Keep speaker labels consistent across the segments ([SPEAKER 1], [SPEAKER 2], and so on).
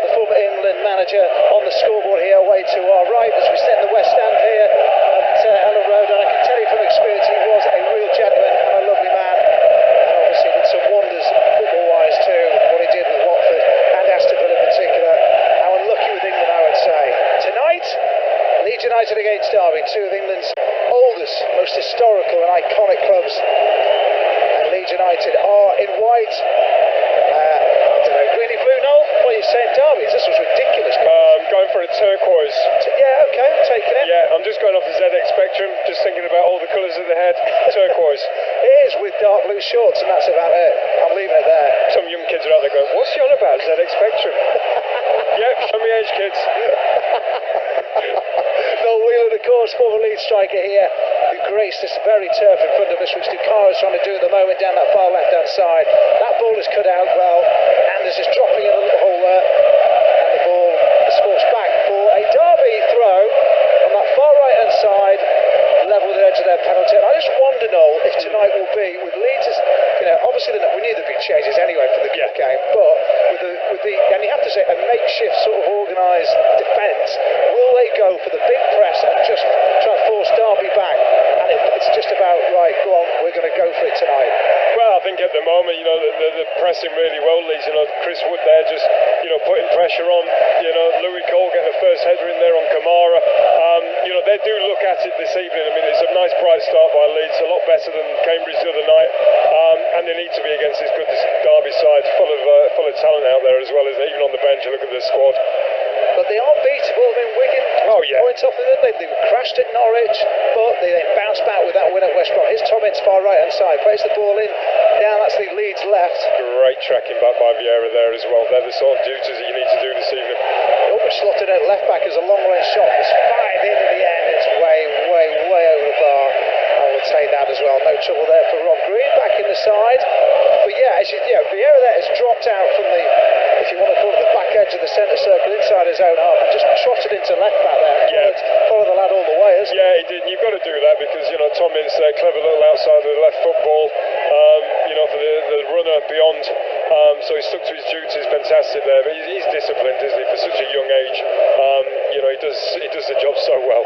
[SPEAKER 1] the former England manager, on the scoreboard here, away to our right as we sit in the West Stand here at Ellen Road. And I can tell you from experience, he was a real gentleman and a lovely man. And obviously did some wonders football-wise too, what he did with Watford and Aston Villa in particular. How unlucky with England, I would say. Tonight, Leeds United against Derby, two of England's oldest, most historical and iconic clubs. And Leeds United are in white. I don't know, greeny blue, Noel? What are you saying, Derby? This was ridiculous.
[SPEAKER 2] Going for a turquoise.
[SPEAKER 1] Yeah, okay, I'm taking it.
[SPEAKER 2] Yeah, I'm just going off the ZX spectrum, just thinking about all the colours that they had. Turquoise.
[SPEAKER 1] It is with dark blue shorts, and that's about it. I'm leaving it there.
[SPEAKER 2] Some young kids are out there going, what's he on about, ZX spectrum? Yep, show me age, kids.
[SPEAKER 1] Noel Whelan, of course, former Leeds striker here, who graced this very turf in front of us, which Ducaro's trying to do at the moment down that far left-hand side. That ball is cut out well, and there's just dropping in the little hole there, and the ball is forced back for a Derby throw on that far right-hand side, level with the edge of their penalty. And I just wonder, Noel, if tonight will be, with Leeds, obviously we knew there'd be changes anyway for the game, but with the, and you have to say, a makeshift sort of organised defence, will they go for the big press and just try to force Derby back? And it's just about, right, go on, we're going to go for it tonight.
[SPEAKER 2] Well, I think at the moment, they're pressing really well, Leeds. Chris Wood there just, putting pressure on. Louis Cole getting the first header in there on Kamara. They do look at it this evening. I mean, it's a nice bright start by Leeds, a lot better than Cambridge the other night. And they need to be against this good Derby side, full of talent out there as well, as even on the bench. You look at the squad.
[SPEAKER 1] But they are beatable. I mean, Wigan points off of them. They crashed at Norwich, but they then bounced back with that win at West Brom. Here's Tomin's far right-hand side. Plays the ball in. Down, that's the Leeds left.
[SPEAKER 2] Great tracking back by Vieira there as well. They're the sort of duties that you need to do this evening.
[SPEAKER 1] Almost slotted at left back as a long-range shot. It's fired in at the end. It's way over the bar. I will take that as well. No trouble there for Rob Green. Back in the side. But Vieira there has dropped out from the, if you want to call it, the back edge of the centre circle inside his own half and just trotted into left back there. Follow the lad all the way, hasn't he?
[SPEAKER 2] Yeah, he did. And you've got to do that because, Tomin's clever little outside of the left football, for the runner beyond. So he stuck to his duties, fantastic there. But he's disciplined, isn't he, for such a young age? He does the job so well.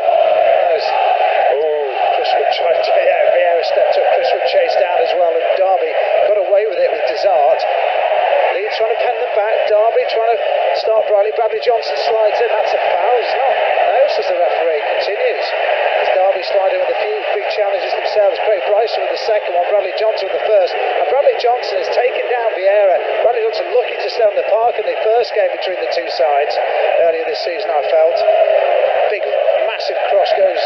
[SPEAKER 1] Chris Wood tried to, Vieira stepped up. Chris Wood chased out as well, and Derby got away with it with Desart. Leeds trying to pen them back. Derby trying to start Bradley. Bradley Johnson slides in. That's a foul. It's not. No, says the referee. Continues. As Derby sliding with a few big challenges themselves. Craig Bryson with the second one. Bradley Johnson with the first. And Bradley Johnson has taken down Vieira. Bradley Johnson lucky to stay on the park in the first game between the two sides earlier this season, I felt. Big, massive cross goes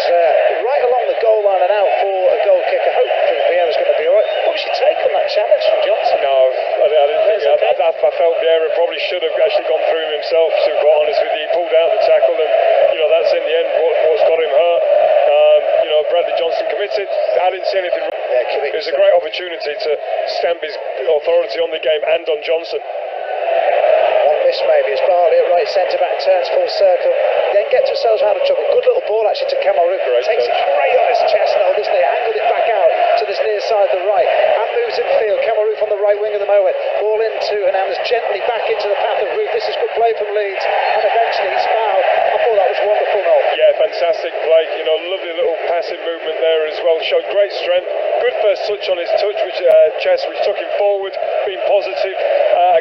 [SPEAKER 1] right along the goal line and out for a goal kick. I hope Vieira's going to be alright. What was your take on that challenge from Johnson?
[SPEAKER 2] No, I didn't think I felt Vieira probably should have actually gone through him himself, to be quite honest with you. He pulled out the tackle and, that's in the end what's got him hurt. Bradley Johnson committed. I didn't see anything wrong.
[SPEAKER 1] Yeah,
[SPEAKER 2] it was a great opportunity to stamp his authority on the game and on Johnson.
[SPEAKER 1] One miss maybe as Barley at right centre back turns full circle. Then gets themselves out of trouble. Good little ball actually to Kamaru. Takes it great on his chest now, doesn't he? Angled it back out to this near side of the right. And moves in field. Kamaru from the right wing at the moment. Ball into Hernandez gently back into the path of Ruth. This is good play from Leeds. And eventually he's fouled. I thought that was wonderful, Noel.
[SPEAKER 2] Yeah, fantastic play. Lovely little passing movement there as well. Showed great strength. Good first touch on his chest, which took him forward, being positive.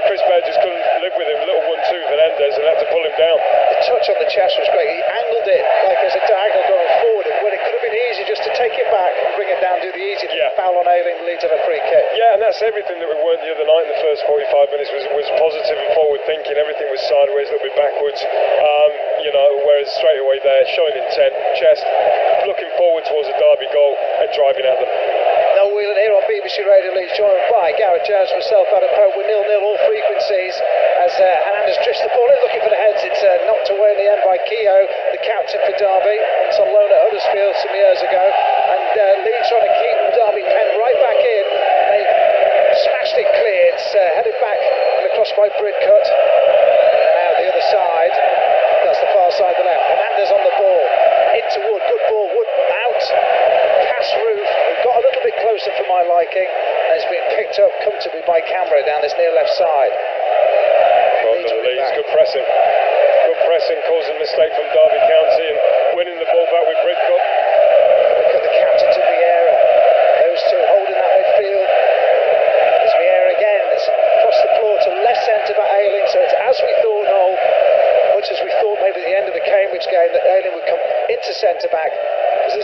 [SPEAKER 2] Chris Baird just couldn't live with him. Little 1-2 Hernandez and had to pull him down.
[SPEAKER 1] The touch on the chest was great. He angled it like as a diagonal going forward, when it could have been easy just to take it back and bring it down, do the easy foul on Ayling, leads on a free kick.
[SPEAKER 2] Yeah, and that's everything that we weren't the other night in the first 45 minutes was positive and forward thinking. Everything was sideways, a little bit backwards. Whereas straight away there, showing intent, chest, looking forward towards a Derby goal and driving at them.
[SPEAKER 1] Noel Whelan here on BBC Radio Leeds, joined by Gareth Jones, myself, Adam Pope. We're 0-0 all frequencies as Hernandez drifts the ball in, looking for the heads. It's knocked away in the end by Keogh, the captain for Derby. It's on loan at Huddersfield some years ago. And Leeds trying to keep Derby penned right back in. They smashed it clear. It's headed back and across by Bridcut. And out the other side. That's the far side of the left. Hernandez on the ball. Into Wood. Good ball. Wood out. Past Ruth. We've got a little bit closer for my liking. And it's been picked up comfortably by Camera down this near left side.
[SPEAKER 2] Leeds, good pressing.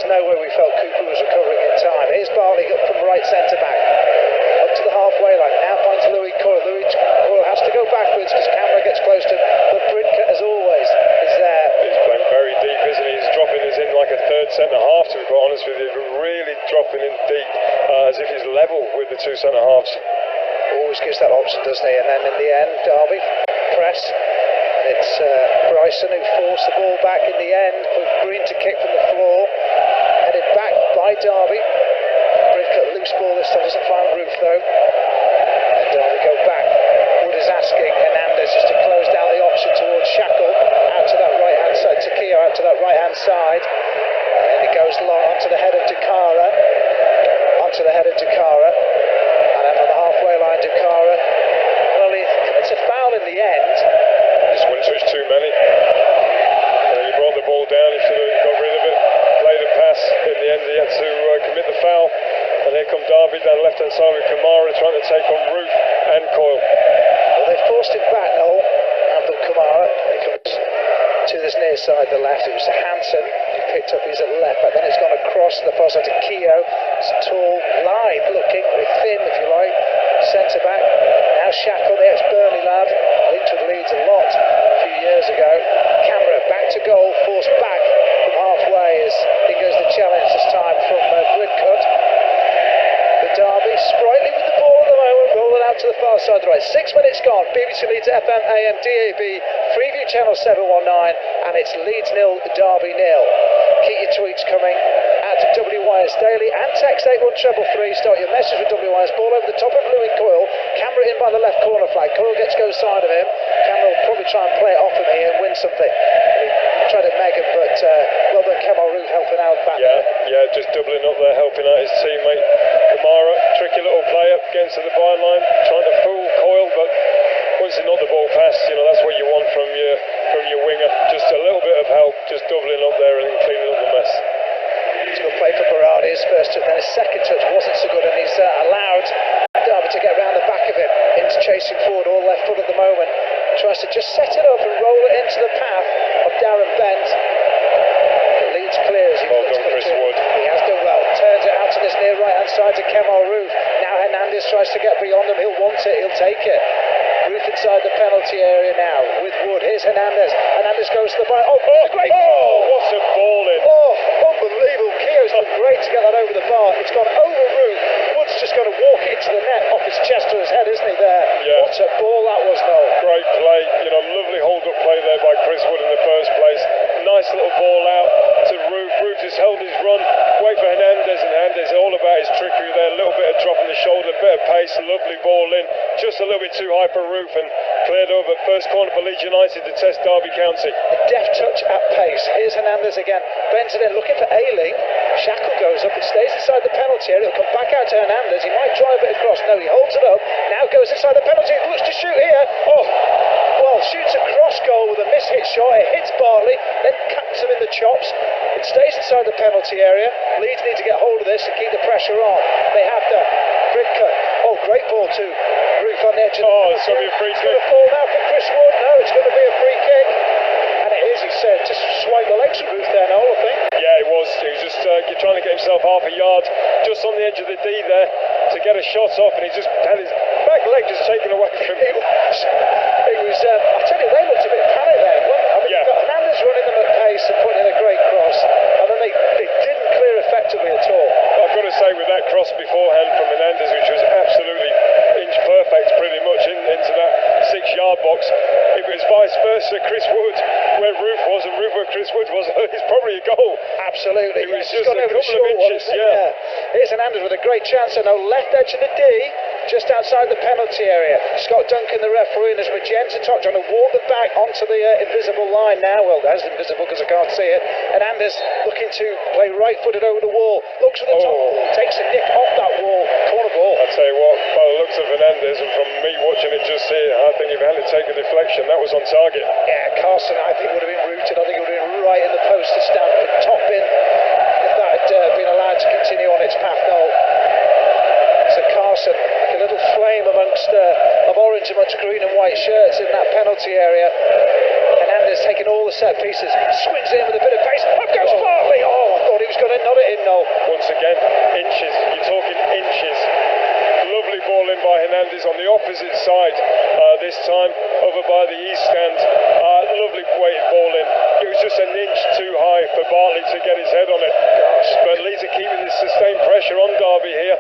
[SPEAKER 1] no way we felt Cooper was recovering in time. Here's Barley up from right centre-back. Up to the halfway line. Now finds Louis Coyle. Louis Coyle has to go backwards because Camera gets close to him. But Bridcut, as always, is there.
[SPEAKER 2] He's playing very deep, isn't he? He's dropping us in like a third centre-half, to be quite honest with you. Really dropping in deep, as if he's level with the two centre-halves.
[SPEAKER 1] Always gives that option, doesn't he? And then in the end, Derby press. And it's Bryson who forced the ball back in the end for Green to kick from the floor. Headed back by Derby. Bridcut, loose ball this time, doesn't find Roof though. And Derby go back. Wood is asking Hernandez just to close down the option towards Shackle. Out to that right hand side. Takio out to that right hand side. And then it goes long onto the head of Dakara. Onto the head of Dakara. And then on the halfway line, Dakara. Well, he commits a foul in the end.
[SPEAKER 2] Just one touch too many. He brought the ball down, he should have got rid of it. Played a pass. In the end, he had to commit the foul. And here come Derby down left hand side with Kamara trying to take on Roof and Coyle.
[SPEAKER 1] Well, they forced him back, Noel. Abdul Kamara. He comes to this near side, the left. It was Hansen who picked up his left back. Then it's gone across the far side to Keogh. It's tall, lithe looking, very thin, if you like. Centre back. Now Shackle, the ex-Burnley lad. Linked with Leeds a lot a few years ago. Camera back to goal, forced back from halfway as in goes the challenge this time from Bridcut. The Derby, sprightly with the ball at the moment, rolling out to the far side right. 6 minutes gone. BBC Leeds FM, AM, DAB, Freeview Channel 719, and it's Leeds 0, Derby 0. Keep your tweets coming at WYS Daily and text 81333. Start your message with WYS. Ball over the top of Louis Coyle. Camera in by the left corner flag. Coyle gets to go side of him. Camera will probably try and play it off him here and win something. He tried to meg him, but well done, Kemal Root helping out back there.
[SPEAKER 2] Yeah, just doubling up there, helping out his teammate. Kamara, tricky little play up against the byline, trying to fool Coyle, but once he knocked the ball past, that's what you want from your winger. Just a little bit of help, just doubling up there and cleaning up the mess.
[SPEAKER 1] It's a good play for Berardi. His first touch, then his second touch wasn't so good, and he's allowed Derby to get round the back of him. Into chasing forward, all left foot at the moment. Tries to just set it up and roll it into the path of Darren Bent. It leads clear as he
[SPEAKER 2] well done, Chris Wood.
[SPEAKER 1] He has done well. Turns it out to this near right hand side to Kemal Roof. Now Hernandez tries to get beyond him. He'll want it. He'll take it. Roof inside the penalty area now with Wood. Here's Hernandez. Hernandez goes to the bar. Oh, great!
[SPEAKER 2] Oh, what's a ball in!
[SPEAKER 1] Oh, unbelievable. Keogh's done great to get that over the bar. It's gone over Roof. Wood's just going to walk it into the net off his chest to his head, isn't he? There.
[SPEAKER 2] Yeah.
[SPEAKER 1] What a ball that was, Noel.
[SPEAKER 2] Great play. Lovely hold-up play there by Chris Wood in the first place. Nice little ball out to Roof. Roof just held his run. Wait for Hernandez, and Hernandez all about his trickery there. A little bit of drop in the shoulder, a bit of pace, lovely ball in. Just a little bit too high for Roof and cleared over. First corner for Leeds United to test Derby County.
[SPEAKER 1] A deft touch at pace. Here's Hernandez again. Bends it in, looking for Ayling. Shackle goes up. It stays inside the penalty area. He'll come back out to Hernandez. He might drive it across. No, he holds it up. Now goes inside the penalty. He looks to shoot here. Oh, well, shoots a cross goal with a miss-hit shot. It hits Bartley, then cuts him in the chops. It stays inside the penalty area. Leeds need to get hold of this and keep the pressure on. They have to. Bridcut. Oh, great ball too. Roof on the edge of the
[SPEAKER 2] it's going to be a free
[SPEAKER 1] kick. It's
[SPEAKER 2] kick.
[SPEAKER 1] going to fall now for Chris Wood. No, it's going to be a free kick. And it is, he said. Just swipe the legs of Roof there, Noel, I think.
[SPEAKER 2] Yeah, it was. He was just trying to get himself half a yard just on the edge of the D there to get a shot off, and he just had his back leg just taken away from him.
[SPEAKER 1] It was I tell you, they looked a bit panicked then.
[SPEAKER 2] Yeah.
[SPEAKER 1] Hernandez running them at pace and putting in a great cross, and then they didn't clear effectively at all.
[SPEAKER 2] I've got to say, with that cross beforehand from Hernandez, which was absolutely inch perfect pretty much into that 6-yard box, if it was vice versa, Chris Wood where Roof was and Roof where Chris Wood was, it's probably a goal.
[SPEAKER 1] Absolutely.
[SPEAKER 2] It was
[SPEAKER 1] He's
[SPEAKER 2] just
[SPEAKER 1] gone
[SPEAKER 2] a
[SPEAKER 1] over the
[SPEAKER 2] couple of
[SPEAKER 1] short one,
[SPEAKER 2] inches,
[SPEAKER 1] isn't it?
[SPEAKER 2] yeah.
[SPEAKER 1] Here's Hernandez with a great chance on the left edge of the D, just outside the penalty area. Scott Duncan, the referee, and there's Magenta top trying to walk them back onto the invisible line now. Well, that's invisible because I can't see it. Hernandez looking to play right-footed over the wall. Looks for the top. Takes a nick off that wall. Corner ball.
[SPEAKER 2] I'll tell you what, by the looks of Hernandez, and from me watching it just here, I think if he hadn't taken a deflection, that was on target.
[SPEAKER 1] Yeah, Carson, I think would have been rooted. I think it would have been right in the post to stamp and top in if that had been allowed to continue on its path. Noel. So Carson, like a little flame amongst of orange amongst green and white shirts in that penalty area. Hernandez taking all the set pieces, swings in with a bit of pace. Up goes Bartley. Oh, I thought he was got to nod it in, Noel.
[SPEAKER 2] Once again, inches. You're talking inches. Lovely ball in by Hernandez on the opposite side. This time over by the east stand. Lovely weighted ball in. It was just an inch too high for Bartley to get his head on it.
[SPEAKER 1] Gosh.
[SPEAKER 2] But Leeds are keeping this sustained pressure on Derby here.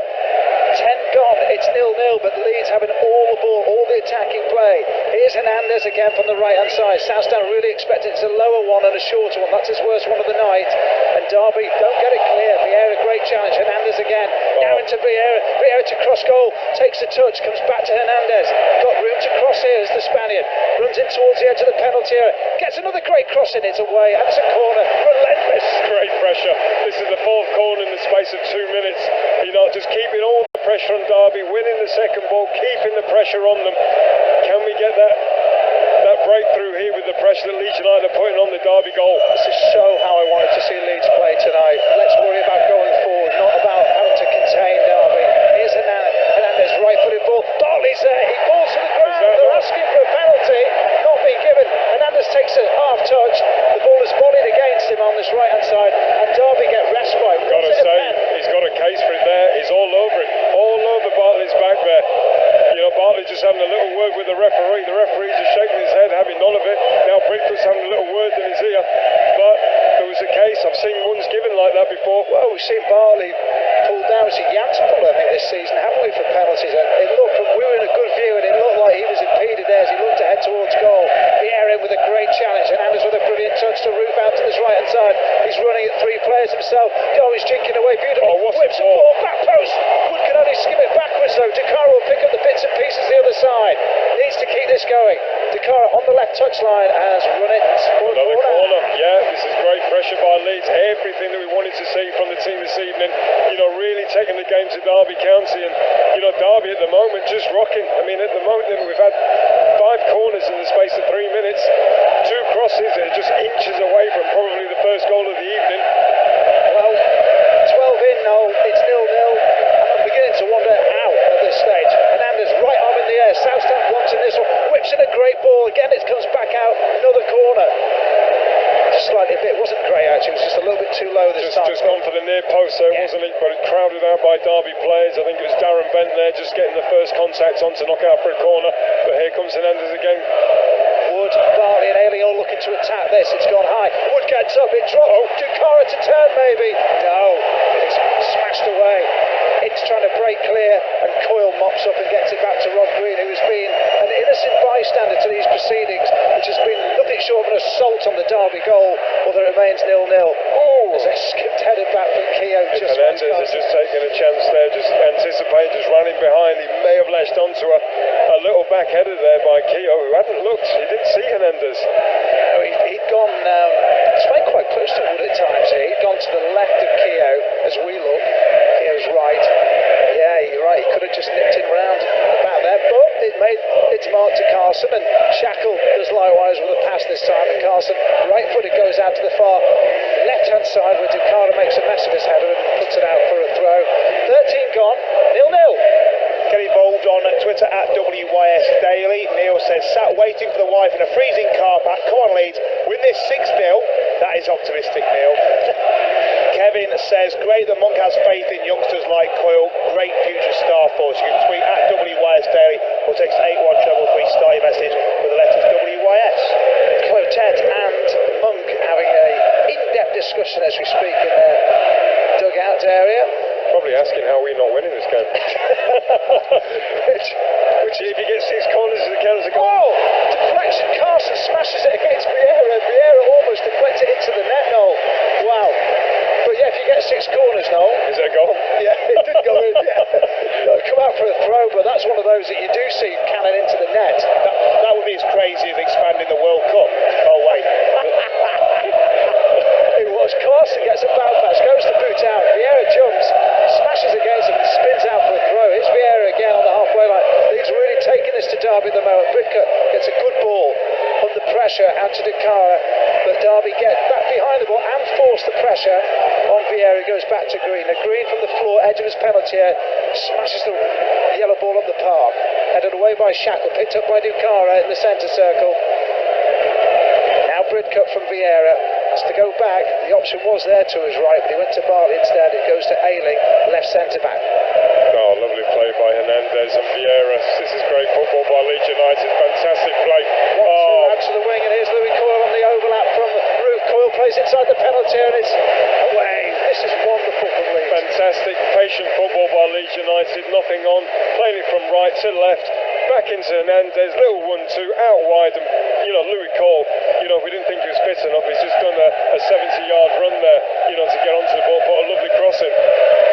[SPEAKER 1] 10 gone, it's 0-0, but Leeds having all the ball, all the attacking play. Here's Hernandez again from the right-hand side. Southdown really expecting it's a lower one and a shorter one. That's his worst one of the night. And Derby don't get it clear. Vieira, great challenge. Hernandez again. Now into Vieira. Vieira to cross goal. Takes the touch, comes back to Hernandez. Got room to cross here as the Spaniard. Runs in towards the edge of the penalty area. Gets another great cross in. It's away. And it's a corner. Relentless.
[SPEAKER 2] Great pressure. This is the fourth corner in the space of 2 minutes. You know, just keeping all the pressure on Derby, winning the second ball, keeping the pressure on them. Can we get that breakthrough here with the pressure that Leeds United are putting on the Derby goal?
[SPEAKER 1] This is so how I wanted to see Leeds play tonight. Let's worry about going forward, not about having to contain Derby. Here's Hernandez, right-footed ball. Bartley's there. He falls to the ground. They're asking for a penalty, not being given. Hernandez takes a half touch. The ball is volleyed against him on this right-hand side, and Derby get respite.
[SPEAKER 2] Gotta say, he's got a case for it there. He's all over it. All over Bartley's back there. You know, Bartley just having a little word with the referee. The referee's just shaking his head, having none of it. Now Bridco's having a little word in his ear. But there was a case. I've seen ones given like that before.
[SPEAKER 1] Well, we've seen Bartley pulled down. It's a Yance puller, I think, this season, haven't we, for penalties? And it looked, we were in a good view, and it looked like he was impeded there as he looked to head towards goal. Vieira with a great challenge. Hernandez with a brilliant touch to Roof out to his right-hand side. He's running at 3 players himself. He's jinking away beautifully.
[SPEAKER 2] Oh, what's
[SPEAKER 1] Whips
[SPEAKER 2] the
[SPEAKER 1] a
[SPEAKER 2] ball?
[SPEAKER 1] ball, back post. Wood can only skim it backwards, though. Dakara will pick up the bits and pieces the other side. Needs to keep this going. Dakara on the left touchline has run it for a
[SPEAKER 2] Another
[SPEAKER 1] corner.
[SPEAKER 2] corner. Yeah, this is great pressure by Leeds. Everything that we wanted to see from the team this evening. You know, really taking the game to Derby County. And, you know, Derby at the moment just rocking. I mean, at the moment we've had 5 corners in the space of 3 minutes. 2 crosses that are just inches away from probably the first goal of the evening.
[SPEAKER 1] Well, 12 in now, it's 0-0. I'm beginning to wonder how at this stage. Hernandez right arm in the air. Southdown wanting this one. Whips in a great ball. Again, it comes back out. Another corner. Slightly a bit, wasn't great actually. It was just a little bit too low this time.
[SPEAKER 2] Just gone for the near post there, wasn't it? But it crowded out by Derby players. I think it was Darren Bent there just getting the first contact on to knock out for a corner. But here comes Hernandez again.
[SPEAKER 1] Wood, Bartley and Ailey all looking to attack this. It's gone high. Wood gets up, it drops. Dakara to turn maybe. No, it's smashed away. It's trying to break clear, and Coyle mops up and gets it back to Rob Green, who's been an innocent bystander to these proceedings, which has been nothing short of an assault on the Derby goal, although it remains 0-0. As a skipped headed back from Keogh.
[SPEAKER 2] Hernandez has just taken a chance there, just anticipated, just ran in behind. He may have lashed onto a little back header there by Keogh, who hadn't looked. He didn't see Hernandez.
[SPEAKER 1] No, he'd gone, it's been quite close to Wood at times here. He'd gone to the left of Keogh as we look. Keogh's right. Yeah, you're right. He could have just nipped in round the back there, but it made its mark to Carson, and Shackle does likewise with a pass this time. And Carson, right footed, goes out to the far left-hand side where Dakara makes a mess of his header and puts it out for a throw. 13 gone, 0-0.
[SPEAKER 3] Get involved on Twitter at WYS Daily. Neil says, sat waiting for the wife in a freezing car park. Come on, Leeds, win this 6-0. That is optimistic, Neil. Kevin says, great that Monk has faith in youngsters like Coyle. Great future star for us. You can tweet at WYS Daily or text 81333, start your message with the letters WYS.
[SPEAKER 1] Clotet and Monk having a in-depth discussion as we speak in their dugout area.
[SPEAKER 2] Probably asking how we're not winning this game. which if you get 6 corners, it counts as a goal.
[SPEAKER 1] Oh, deflection. Carson smashes it against Vieira. Vieira almost deflects it into the net, Noel. Wow. But yeah, if you get 6 corners, Noel.
[SPEAKER 2] Is it a goal?
[SPEAKER 1] Yeah, it did go in. Yeah. No, come out for a throw, but that's one of those that you do see cannon into the net.
[SPEAKER 3] That would be as crazy as expanding the World Cup. Oh, wait.
[SPEAKER 1] It was. Carson gets a bounce pass, goes to boot out. Vieira jumps, smashes against him, and spins out for a throw. It's Vieira again on the halfway line. He's really taking this to Derby at the moment. Bridcut gets a good ball under pressure out to Dakara, but Derby get back behind the ball and force the pressure on Vieira. Goes back to Green. Now Green from the floor, edge of his penalty area, smashes the yellow ball up the park. Headed away by Shackle, picked up by Dakara in the centre circle. Now Bridcut from Vieira. It's to go back, the option was there to his right, but he went to Bartley instead. It goes to Ayling, left centre-back.
[SPEAKER 2] Oh, lovely play by Hernandez and Vieira. This is great football by Leeds United. Fantastic play.
[SPEAKER 1] Out to the wing, and here's Louis Coyle on the overlap from Ruth. Coyle plays inside the penalty, and it's away. This is wonderful from Leeds.
[SPEAKER 2] Fantastic, patient football by Leeds United. Nothing on. Playing it from right to left. Back into Hernandez. Little 1-2 out wide. And, Louis Cole, if we didn't think he was fit enough, he's just done a 70-yard run there, to get onto the ball. Put a lovely cross in.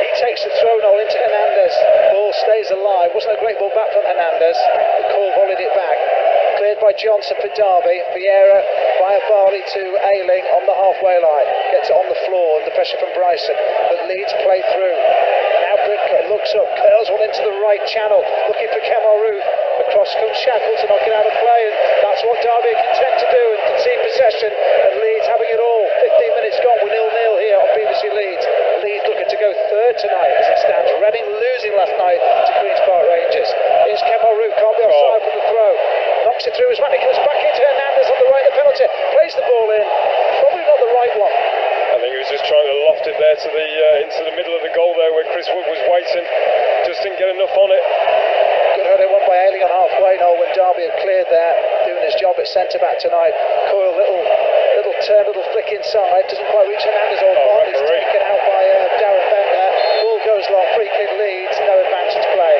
[SPEAKER 1] He takes the throw now into Hernandez. Ball stays alive. Wasn't a great ball back from Hernandez. The Cole volleyed it back. Cleared by Johnson for Derby. Vieira via Barley to Ayling on the halfway line. Gets it on the floor under pressure from Bryson. But Leeds play through. Now Bridcut looks up, curls one into the right channel, looking for Kemal Ruth. Across comes Shackle to knock it out of play, and that's what Derby are content to do and concede possession. And Leeds having it all. 15 minutes gone, we're 0-0 here on BBC Leeds. Leeds looking to go third tonight as it stands. Reading losing last night to Queen's Park Rangers. Here's Kemal Ruth, can't be offside from the throw. Knocks it through his man, it comes back into Hernandez on the right of the penalty. Plays the ball in, probably not the right one.
[SPEAKER 2] I think he was just trying to loft it there to the into the middle of the goal there where Chris Wood was waiting. Just didn't get enough on it.
[SPEAKER 1] Good header won by Ayling on halfway now when Derby have cleared there, doing his job at centre-back tonight. Coyle, little turn, little flick inside, doesn't quite reach Hernandez. He's taken out by Darren Bender. Ball goes long, free kick Leeds, no advantage play.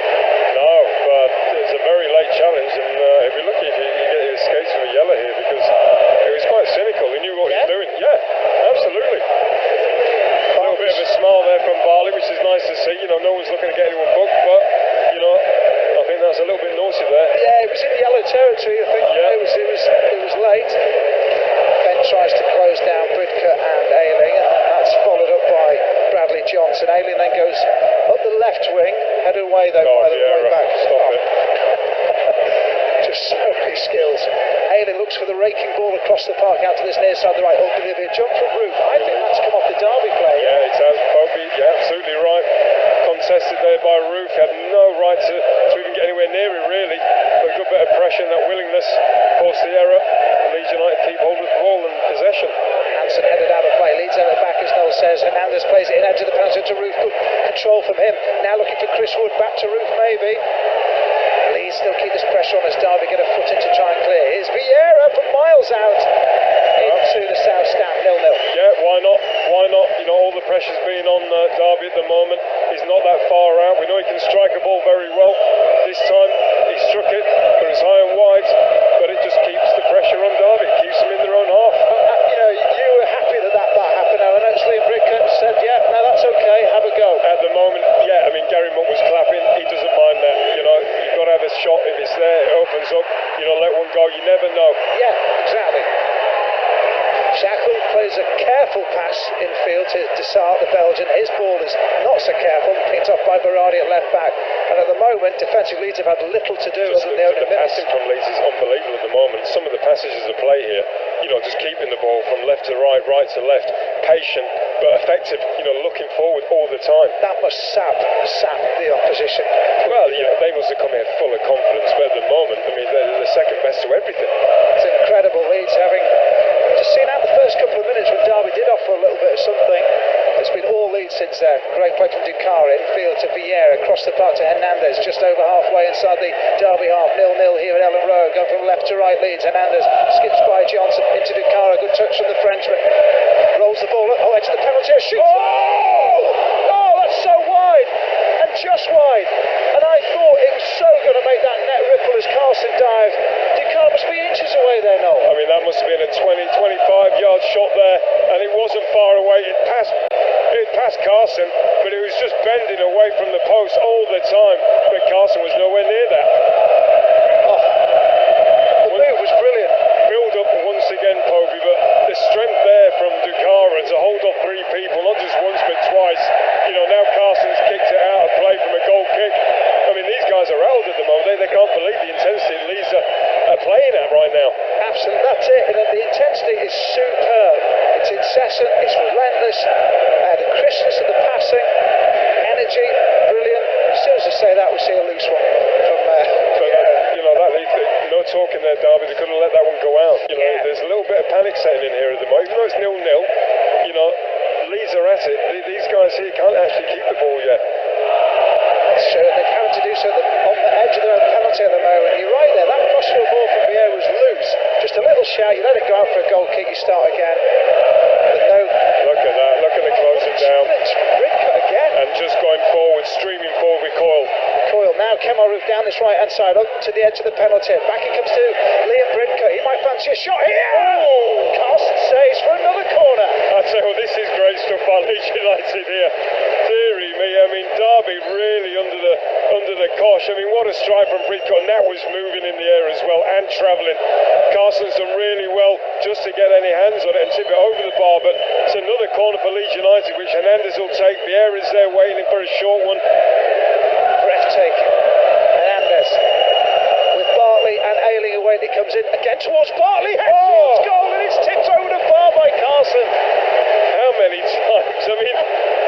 [SPEAKER 2] No, but it's a very late challenge, and if you're lucky if you get your skates for a yellow here, because it was quite cynical. He knew what he was doing. Yeah, absolutely. A little bit of a smile there from Barley, which is nice to see. No one's looking to get anyone booked, but I think that's a little bit naughty there.
[SPEAKER 1] Yeah, it was in yellow territory. I think it was late. Ben tries to close down Bridcut and Ayling, and that's followed up by Bradley Johnson. Ayling then goes up the left wing, headed away though by the right back.
[SPEAKER 2] Stop it.
[SPEAKER 1] Just so many skills. Ayling looks for the raking ball across the park out to this near side of the right. Olivia jump from Ruth. I think that's come off the Derby play.
[SPEAKER 2] Yeah, it has. Bobby, absolutely right. Contested there by Ruth. Had no right to even get anywhere near it really. But a good bit of pressure and that willingness forced the error. Leeds United keep hold of the ball and possession.
[SPEAKER 1] Hansen headed out of play. Leeds out of the back as Noel says. Hernandez plays it in edge of the penalty to Ruth. Good control from him. Now looking for Chris Wood. Back to Ruth maybe. Leeds still keep this pressure on as Derby get a foot in to try and clear. Here's Vieira from miles out into the south stand. 0-0.
[SPEAKER 2] Yeah, why not? Why not? All the pressure's been on Derby at the moment. He's not that far out. We know he can strike a ball very well. This time he struck it, but it's high and wide. But it just keeps the pressure on Derby. It keeps them in their own half.
[SPEAKER 1] You were happy that happened. And actually Bridcut said, yeah, no, that's okay. Have a go.
[SPEAKER 2] At the moment, yeah. Gary Monk was clapping. He doesn't mind that. You've got to have a shot if it's there. It opens up. Let one go. You never know.
[SPEAKER 1] Yeah, exactly. Shackle plays a careful pass infield to Dessart, the Belgian. His ball is not so careful, picked up by Berardi at left back. And at the moment, defensive Leeds have had little to do
[SPEAKER 2] Just
[SPEAKER 1] other than the opening minutes.
[SPEAKER 2] passing from Leeds is unbelievable at the moment. Some of the passages of play here, just keeping the ball from left to right, right to left, patient but effective. Looking forward all the time.
[SPEAKER 1] That must sap the opposition.
[SPEAKER 2] Well, they must have come here full of confidence, but at the moment, they're the second best to everything.
[SPEAKER 1] It's incredible. Leeds having just seen out the first couple of minutes when Derby did offer a little bit of something. It's been all Leeds since then. Great play from Ducara, infield to Vieira, across the park to Hernandez, just over halfway inside the Derby half. 0-0 here at Ellen Road, going from left to right. Leeds. Hernandez skips by Johnson into Ducara. Good touch from the Frenchman. Rolls the ball at the edge of the penalty. Shoots. Oh, that's so wide, and just wide. And I thought it was so going to make that net ripple as Carlson dived. Ducara must be inches away there, Noel.
[SPEAKER 2] That must have been a 25-yard shot there, and it wasn't far away. It passed Carson, but it was just bending away from the post all the time. But Carson was nowhere near that.
[SPEAKER 1] The move was brilliant.
[SPEAKER 2] Build up once again, Povey, but the strength there from Ducara to hold off three people, not just once but twice. Now Carson's kicked it out of play from a goal kick. These guys are held at the moment. They can't believe the intensity Leeds are playing at right now.
[SPEAKER 1] Absolutely, that's it. And the intensity is superb. It's incessant, it's relentless. The crispness of the passing, energy, brilliant. As soon as I say that, we see a loose one from
[SPEAKER 2] happening here at the moment. Even though it's 0-0, you know, Leeds are at it. These guys here can't actually keep the ball yet.
[SPEAKER 1] Sure, they're having to do so on the edge of their own penalty at the moment. You're right there, that crossfield ball from Vieira was loose. Just a little shout, you let it go out for a goal kick, you start again. But no.
[SPEAKER 2] Look at that, look at the closing down.
[SPEAKER 1] Bridcut again.
[SPEAKER 2] And just going forward, streaming forward with Coyle.
[SPEAKER 1] Coyle now, Kemal Roof down this right hand side, up to the edge of the penalty. Back it comes to Liam Bridcut. He might fancy a shot here. Oh! Carlson saves for another corner.
[SPEAKER 2] I tell you what, this is great stuff by Leeds United here. Deary me, I mean, Derby really under the cosh. I mean, what a strike from Bridcut, and that was moving in the air as well and travelling. Carson's done really well just to get any hands on it and tip it over the bar, but it's another corner for Leeds United, which Hernandez will take. Vieira's there waiting for a short one.
[SPEAKER 1] Breathtaking. Hernandez with Bartley and Ayling away, and it comes in again towards Bartley. Towards goal, and it's tipped over the bar by Carson.
[SPEAKER 2] How many times? I mean,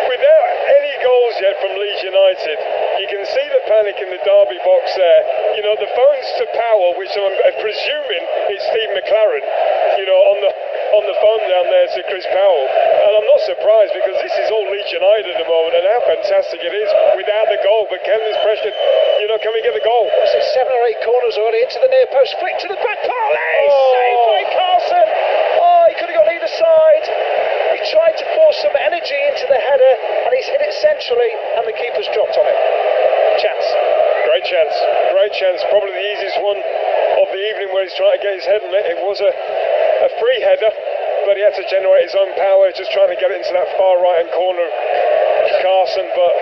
[SPEAKER 2] without any goals yet from Leeds United, you can see the panic in the Derby box there. You know, the phones to Powell, which I'm presuming is Steve McLaren, you know, on the phone down there to Chris Powell. And I'm not surprised, because this is all Leeds United at the moment, and how fantastic it is without the goal. But Camden's pressured, you know, can we get the goal?
[SPEAKER 1] What's it, 7 or 8 corners already into the near post, flick to the back, Bartley! Saved by Carson! Oh, he could have gone either side. He tried to force some energy into the header, and he's hit it centrally, and the keeper's dropped on it. Chance.
[SPEAKER 2] Great chance, great chance. Probably the easiest one of the evening, where he's trying to get his head on it. It was a free header, but he had to generate his own power, just trying to get it into that far right hand corner of Carson. But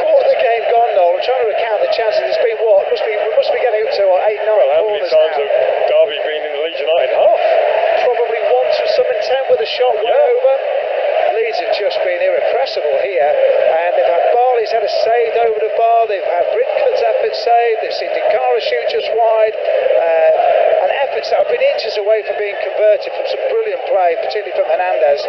[SPEAKER 1] quarter of the game gone, Noel. I'm trying to recount the chances. It's been what? We must be getting up to what, 8, 9
[SPEAKER 2] well, how many
[SPEAKER 1] corners
[SPEAKER 2] times
[SPEAKER 1] now.
[SPEAKER 2] have Derby been in the Leeds United half?
[SPEAKER 1] Probably once with some intent with a shot way over. Leeds have just been irrepressible here, and they've had Barley's header saved over the bar, they've had Bridcut's effort saved, they've seen Dekara shoot just wide, and efforts that have been inches away from being converted from some brilliant play, particularly from Hernandez.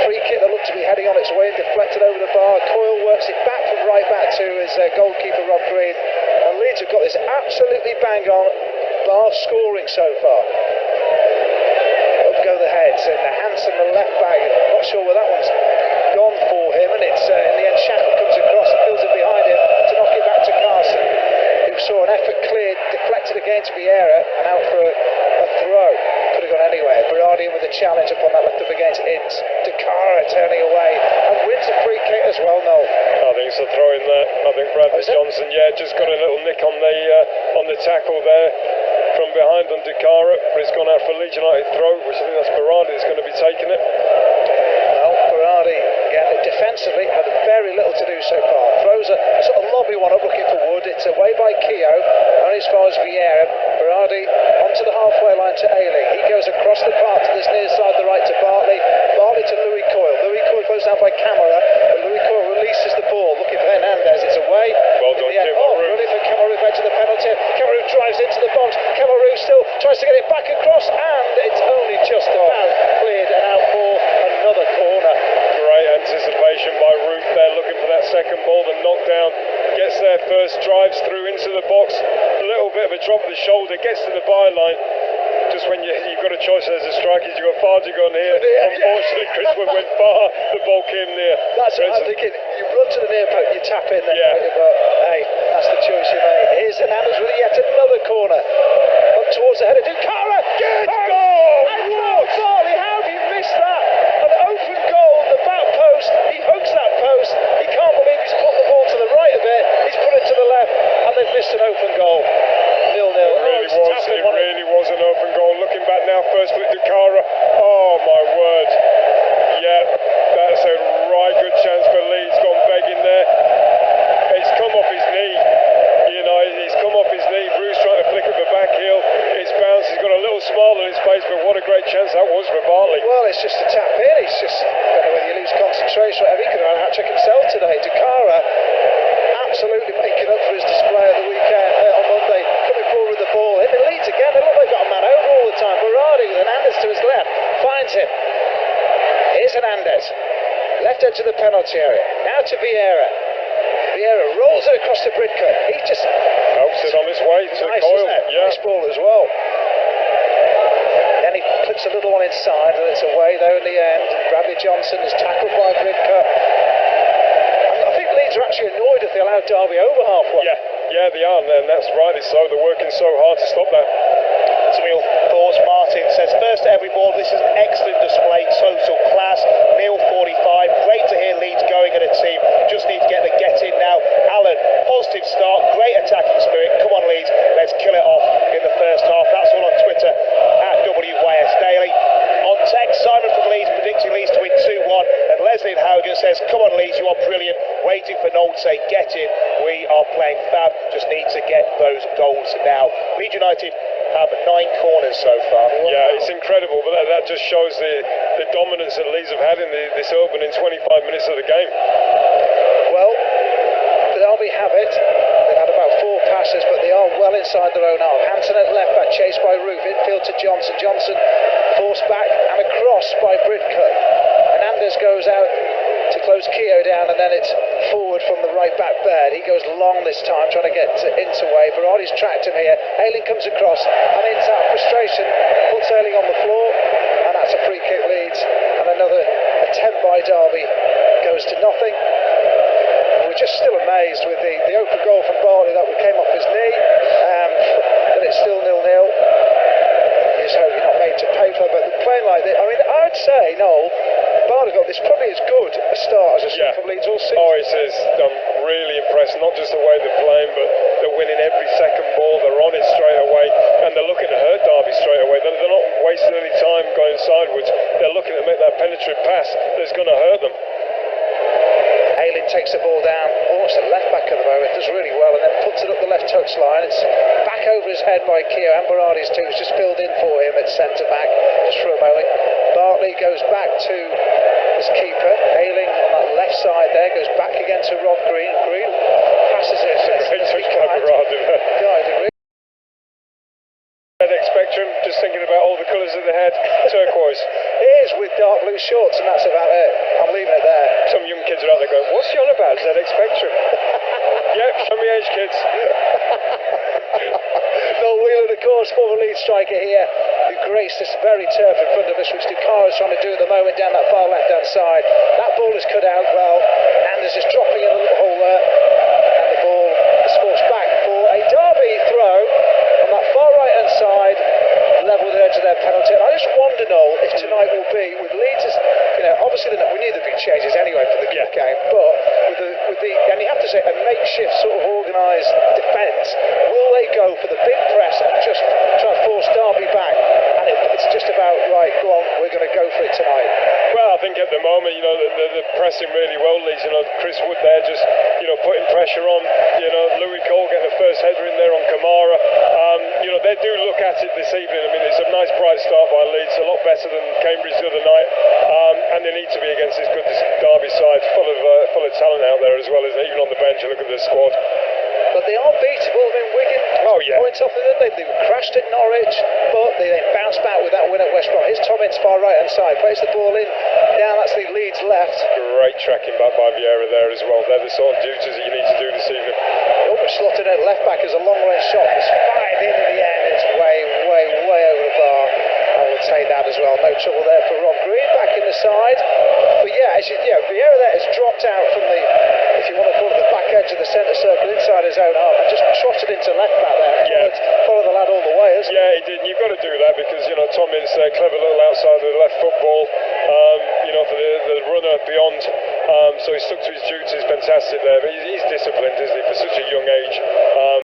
[SPEAKER 1] Free kick that looked to be heading on its way and deflected over the bar. Coyle works it back from right back to his goalkeeper Rob Green, and Leeds have got this absolutely bang on, bar scoring so far. Go the heads, and the Hansen, the left back, not sure where that one's gone for him, and it's in the end Shackle comes across and fills it behind him to knock it back to Carson, who saw an effort cleared, deflected again to Vieira, and out for a throw. Could have gone anywhere. Berardi with a challenge upon that left up against Ince. Dekara turning away and wins a free kick as well. No,
[SPEAKER 2] I think it's a throw in there. I think Bradley Johnson, just got a little nick on the tackle there from behind on Dekara, but it's gone out for Leeds United throw, which I think that's Berardi that's going to be taking it.
[SPEAKER 1] Well, Berardi, again, defensively had very little to do so far. Throws a sort of lobby one up looking for Wood. It's away by Keogh, only as far as Vieira. Berardi onto the halfway line to Ayling. He goes across the park to this near side, the right to Bartley. Bartley to Louis Coyle. Louis Coyle goes down by Camara, but Louis Coyle releases the ball, looking for Hernandez. It's away.
[SPEAKER 2] Well done, Kemal Roof.
[SPEAKER 1] Really for Kemal Roof, edge of the penalty. Kemal Roof drives into the box. Kemal Roof still tries to get it back across, and it's only just about cleared and out for another corner.
[SPEAKER 2] Great anticipation by Roof there, looking for that second ball. The knockdown, gets there first, drives through into the box. A little bit of a drop of the shoulder, gets to the byline. Just when you've got a choice as a striker, you've got far to go on here. Unfortunately, Chris went far, the ball came near.
[SPEAKER 1] That's what I'm thinking. You run to the near post, you tap in there.
[SPEAKER 2] Yeah.
[SPEAKER 1] But hey, that's the choice you made. Here's Hernandez with yet another corner. Up towards the header. Dekara!
[SPEAKER 2] Good goal!
[SPEAKER 1] Bartley, how have you missed that? An open goal, the back post. He hooks that post. He can't believe he's put the ball to the right of it. He's put it to the left, and they've missed an open goal. 0-0.
[SPEAKER 2] It really was an open goal. Looking back now, first flick to Kara. Oh my word. Yeah, that's a right good chance for Leeds. Gone begging there. It's come off his knee. You know, he's come off his knee. Bruce trying to flick up the back heel. It's bounced. He's got a little smile on his face, but what a great chance that was for Bartley.
[SPEAKER 1] Well, it's just a tap in. It's just, I don't know whether you lose concentration or whatever. He could have had a hat-trick himself today. Dekara absolutely making up for his display of the weekend on Monday, coming forward with the ball. Him and Leeds again. They look like they've got a man over all the time. Berardi with Hernandez to his left finds him. Here's Hernandez, left edge of the penalty area. Now to Vieira. Vieira rolls it across to Bridcut. He just
[SPEAKER 2] helps it on his way to
[SPEAKER 1] nice,
[SPEAKER 2] Coyle.
[SPEAKER 1] Isn't it?
[SPEAKER 2] Yeah.
[SPEAKER 1] Nice ball as well. Then he flips a little one inside, and it's away though in the end. And Bradley Johnson is tackled by Bridcut. I think Leeds are actually annoyed if they allowed Derby over halfway.
[SPEAKER 2] Yeah, they are, and that's rightly so. They're working so hard to stop that.
[SPEAKER 3] Some real thoughts. Martin says, first to every ball, this is an excellent display, total class. Neil 45, great to hear Leeds going at a team. Just need to get the get in now. Alan, positive start, great attacking spirit. Come on Leeds, let's kill it off in the first half. That's all on Twitter at WYS Daily. On text, Simon from Leeds predicting Leeds to win 2-1, and Leslie in Haugen says, come on Leeds, you are brilliant. Waiting for Noel to say, get in. We are playing fab, just need to get those goals now. Leeds United have 9 corners so far.
[SPEAKER 2] Yeah, it's incredible, but that just shows the dominance that Leeds have had in this opening 25 minutes of the game.
[SPEAKER 1] Well, Derby have it. They've had about 4 passes, but they are well inside their own half. Hansen at left back, chased by Roof. Infield to Johnson. Johnson forced back and a cross by Bridcut. Hernandez goes out to close Keogh down, and then it's forward from the right back Baird. He goes long this time, trying to get into way. Berardi's tracked him here. Ayling comes across, and into that frustration, puts Ayling on the floor, and that's a free kick Leeds. And another attempt by Derby goes to nothing. We're just still amazed with the open goal from Bartley that came off his knee, but it's still 0-0. You just hope you're not made to pay for it, but playing like this, I mean, I'd say, Noel, Bartley got this probably as good a start as a seen from Leeds all season.
[SPEAKER 2] Oh, it is. I'm really impressed, not just the way they're playing, but they're winning every second ball, they're on it straight away, and they're looking to hurt Derby straight away. They're not wasting any time going sideways, they're looking to make that penetrative pass that's going to hurt them.
[SPEAKER 1] Ayling takes the ball down, almost a left back at the moment, does really well, and then puts it up the left touch line. It's back over his head by Keogh, and Berardi's too. It's just filled in for him at centre back, just for a moment. Bartley goes back to his keeper. Ayling on that left side there, goes back again to Rob Green. Green passes it.
[SPEAKER 2] Great touch by Berardi. Spectrum, just thinking about all the colours of the head, turquoise.
[SPEAKER 1] It is, with dark blue shorts, and that's about it. I'm leaving it there.
[SPEAKER 2] Some young kids are out there going, what's she on about, ZX Spectrum? Yep, show me age, kids.
[SPEAKER 1] Noel Whelan, of course, former Leeds striker here, who graced this very turf in front of us, which Ducaro's trying to do at the moment down that far left-hand side. That ball is cut out well, and there's just dropping in a little hole there, and the ball is forced back for a Derby throw on that far right-hand side, level the edge of their penalty. And I just wonder, Noel, if tonight will be, with Leeds, obviously we knew there'd be changes anyway for the game, but with the, and you have to say, a makeshift sort of organised defence, will they go for the big press and just try and force Derby back? And it's just about, right, go on, we're going to go for it tonight.
[SPEAKER 2] Well, I think at the moment, they're pressing really well, Leeds. Chris Wood there just, putting pressure on. Louis Cole getting a first header in there on Kamara. They do look at it this evening. I mean, it's a nice bright start by Leeds, a lot better than Cambridge the other night. And they need to be against this good Derby side, full of talent out there as well, as even on the bench. You look at the squad.
[SPEAKER 1] But they are beatable. I mean, Wigan points off of them. They crashed at Norwich, but they then bounced back with that win at West Brom. Here's Tom Ince, far right hand side, plays the ball in. Down, that's the Leeds left.
[SPEAKER 2] Great tracking back by Vieira there as well. They're the sort of duties that you need to do this evening.
[SPEAKER 1] Almost slotted at left back as a long range shot. It's fired in the end. It's way over the bar. I would say that as well. No trouble there for Rob Green back in the side. But Vieira there has dropped out from the, if you want to call it, the back edge of the centre circle inside his own half and just trotted into left back there. Follow the lad all the way, hasn't he?
[SPEAKER 2] Yeah, he did. You've got to do that because Tom Ince there, clever little outside of the left football. For the runner beyond. So he stuck to his duties. Fantastic there. But he's disciplined, isn't he, for such a young age.